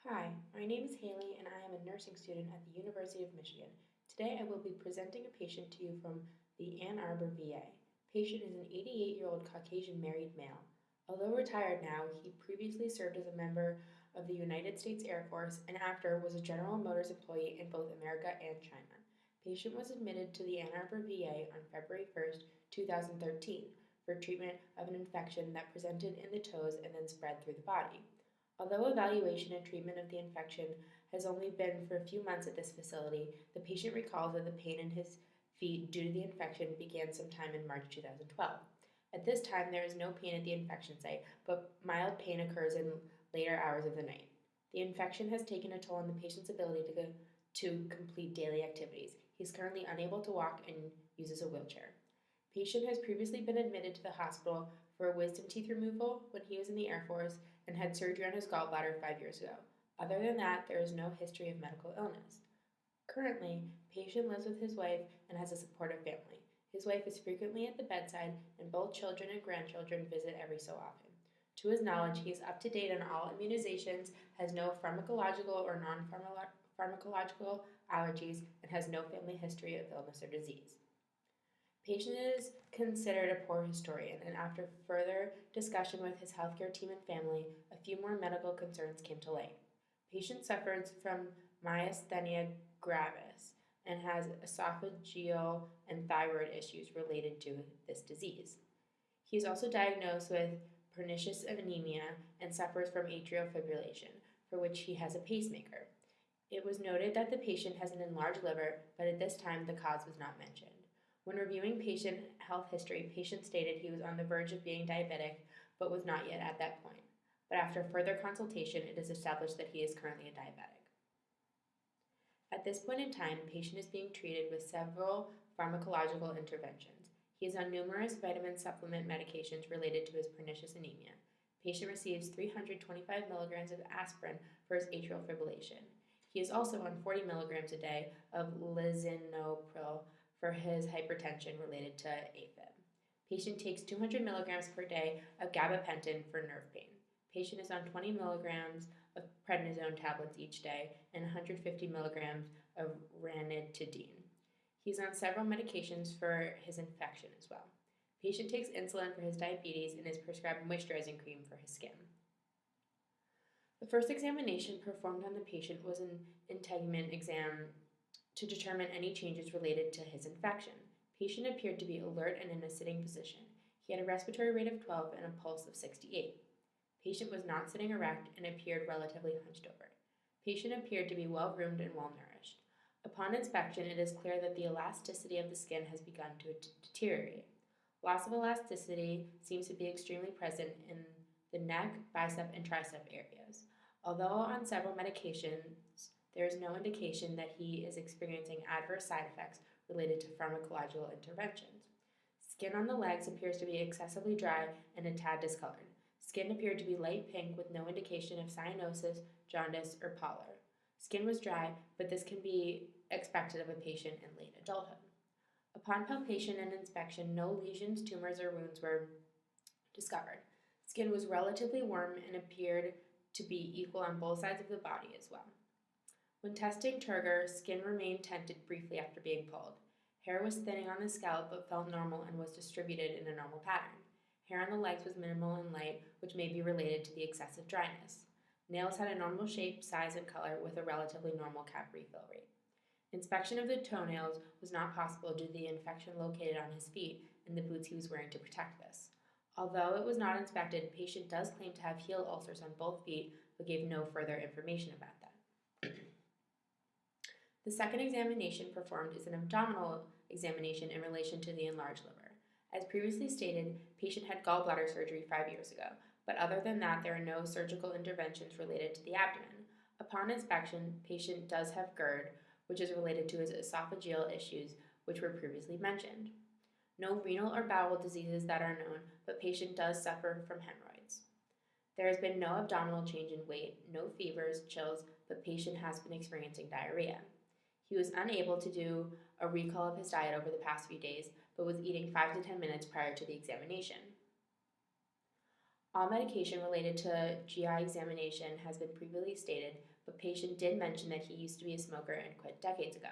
Hi, my name is Haley and I am a nursing student at the University of Michigan. Today I will be presenting a patient to you from the Ann Arbor VA. Patient is an 88-year-old Caucasian married male. Although retired now, he previously served as a member of the United States Air Force and after was a General Motors employee in both America and China. Patient was admitted to the Ann Arbor VA on February 1st, 2013 for treatment of an infection that presented in the toes and then spread through the body. Although evaluation and treatment of the infection has only been for a few months at this facility, the patient recalls that the pain in his feet due to the infection began sometime in March 2012. At this time, there is no pain at the infection site, but mild pain occurs in later hours of the night. The infection has taken a toll on the patient's ability to complete daily activities. He is currently unable to walk and uses a wheelchair. Patient has previously been admitted to the hospital for a wisdom teeth removal when he was in the Air Force and had surgery on his gallbladder 5 years ago. Other than that, there is no history of medical illness. Currently, patient lives with his wife and has a supportive family. His wife is frequently at the bedside, and both children and grandchildren visit every so often. To his knowledge, he is up to date on all immunizations, has no pharmacological or non-pharmacological allergies, and has no family history of illness or disease. Patient is considered a poor historian, and after further discussion with his healthcare team and family, a few more medical concerns came to light. Patient suffers from myasthenia gravis and has esophageal and thyroid issues related to this disease. He is also diagnosed with pernicious anemia and suffers from atrial fibrillation, for which he has a pacemaker. It was noted that the patient has an enlarged liver, but at this time the cause was not mentioned. When reviewing patient health history, patient stated he was on the verge of being diabetic, but was not yet at that point. But after further consultation, it is established that he is currently a diabetic. At this point in time, patient is being treated with several pharmacological interventions. He is on numerous vitamin supplement medications related to his pernicious anemia. Patient receives 325 milligrams of aspirin for his atrial fibrillation. He is also on 40 milligrams a day of lisinopril for his hypertension related to AFib. Patient takes 200 milligrams per day of gabapentin for nerve pain. Patient is on 20 milligrams of prednisone tablets each day and 150 milligrams of ranitidine. He's on several medications for his infection as well. Patient takes insulin for his diabetes and is prescribed moisturizing cream for his skin. The first examination performed on the patient was an integument exam to determine any changes related to his infection. Patient appeared to be alert and in a sitting position. He had a respiratory rate of 12 and a pulse of 68. Patient was not sitting erect and appeared relatively hunched over. Patient appeared to be well-groomed and well-nourished. Upon inspection, it is clear that the elasticity of the skin has begun to deteriorate. Loss of elasticity seems to be extremely present in the neck, bicep, and tricep areas. Although on several medications, there is no indication that he is experiencing adverse side effects related to pharmacological interventions. Skin on the legs appears to be excessively dry and a tad discolored. Skin appeared to be light pink with no indication of cyanosis, jaundice, or pallor. Skin was dry, but this can be expected of a patient in late adulthood. Upon palpation and inspection, no lesions, tumors, or wounds were discovered. Skin was relatively warm and appeared to be equal on both sides of the body as well. When testing turgor, skin remained tented briefly after being pulled. Hair was thinning on the scalp but felt normal and was distributed in a normal pattern. Hair on the legs was minimal and light, which may be related to the excessive dryness. Nails had a normal shape, size, and color with a relatively normal cap refill rate. Inspection of the toenails was not possible due to the infection located on his feet and the boots he was wearing to protect this. Although it was not inspected, patient does claim to have heel ulcers on both feet but gave no further information about that. The second examination performed is an abdominal examination in relation to the enlarged liver. As previously stated, patient had gallbladder surgery 5 years ago, but other than that, there are no surgical interventions related to the abdomen. Upon inspection, patient does have GERD, which is related to his esophageal issues, which were previously mentioned. No renal or bowel diseases that are known, but patient does suffer from hemorrhoids. There has been no abdominal change in weight, no fevers, chills, but patient has been experiencing diarrhea. He was unable to do a recall of his diet over the past few days, but was eating 5 to 10 minutes prior to the examination. All medication related to GI examination has been previously stated, but patient did mention that he used to be a smoker and quit decades ago.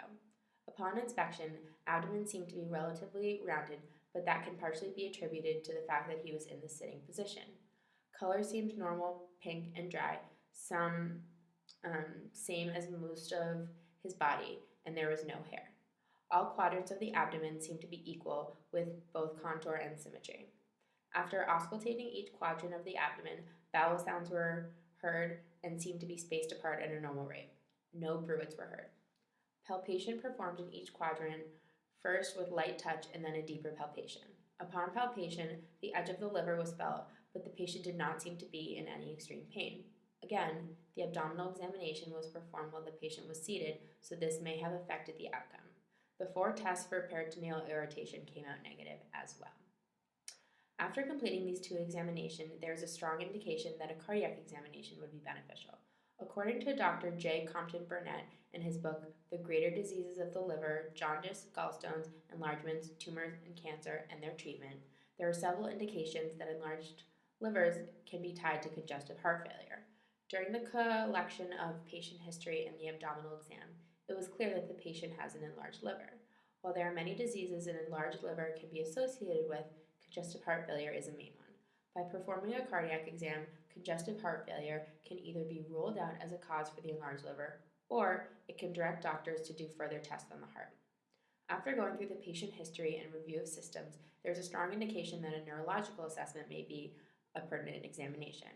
Upon inspection, abdomen seemed to be relatively rounded, but that can partially be attributed to the fact that he was in the sitting position. Color seemed normal, pink, and dry, some same as most of his body, and there was no hair. All quadrants of the abdomen seemed to be equal, with both contour and symmetry. After auscultating each quadrant of the abdomen, bowel sounds were heard and seemed to be spaced apart at a normal rate. No bruits were heard. Palpation performed in each quadrant, first with light touch and then a deeper palpation. Upon palpation, the edge of the liver was felt, but the patient did not seem to be in any extreme pain. Again, the abdominal examination was performed while the patient was seated, so this may have affected the outcome. The 4 tests for peritoneal irritation came out negative as well. After completing these 2 examinations, there is a strong indication that a cardiac examination would be beneficial. According to Dr. J. Compton Burnett in his book, The Greater Diseases of the Liver, Jaundice, Gallstones, Enlargements, Tumors, and Cancer, and Their Treatment, there are several indications that enlarged livers can be tied to congestive heart failure. During the collection of patient history and the abdominal exam, it was clear that the patient has an enlarged liver. While there are many diseases an enlarged liver can be associated with, congestive heart failure is a main one. By performing a cardiac exam, congestive heart failure can either be ruled out as a cause for the enlarged liver, or it can direct doctors to do further tests on the heart. After going through the patient history and review of systems, there is a strong indication that a neurological assessment may be a pertinent examination.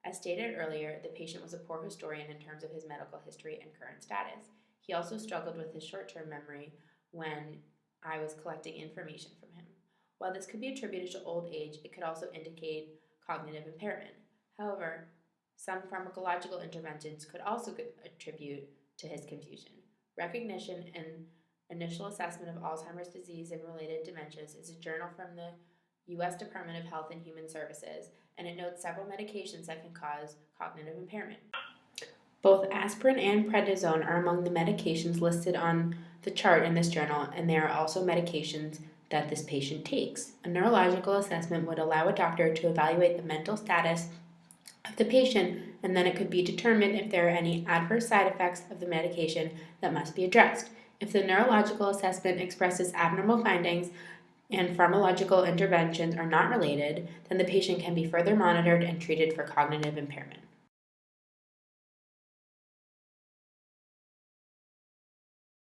As stated earlier, the patient was a poor historian in terms of his medical history and current status. He also struggled with his short-term memory when I was collecting information from him. While this could be attributed to old age, it could also indicate cognitive impairment. However, some pharmacological interventions could also attribute to his confusion. Recognition and Initial Assessment of Alzheimer's Disease and Related Dementias is a journal from the U.S. Department of Health and Human Services, and it notes several medications that can cause cognitive impairment. Both aspirin and prednisone are among the medications listed on the chart in this journal, and they are also medications that this patient takes. A neurological assessment would allow a doctor to evaluate the mental status of the patient, and then it could be determined if there are any adverse side effects of the medication that must be addressed. If the neurological assessment expresses abnormal findings and pharmacological interventions are not related, then the patient can be further monitored and treated for cognitive impairment.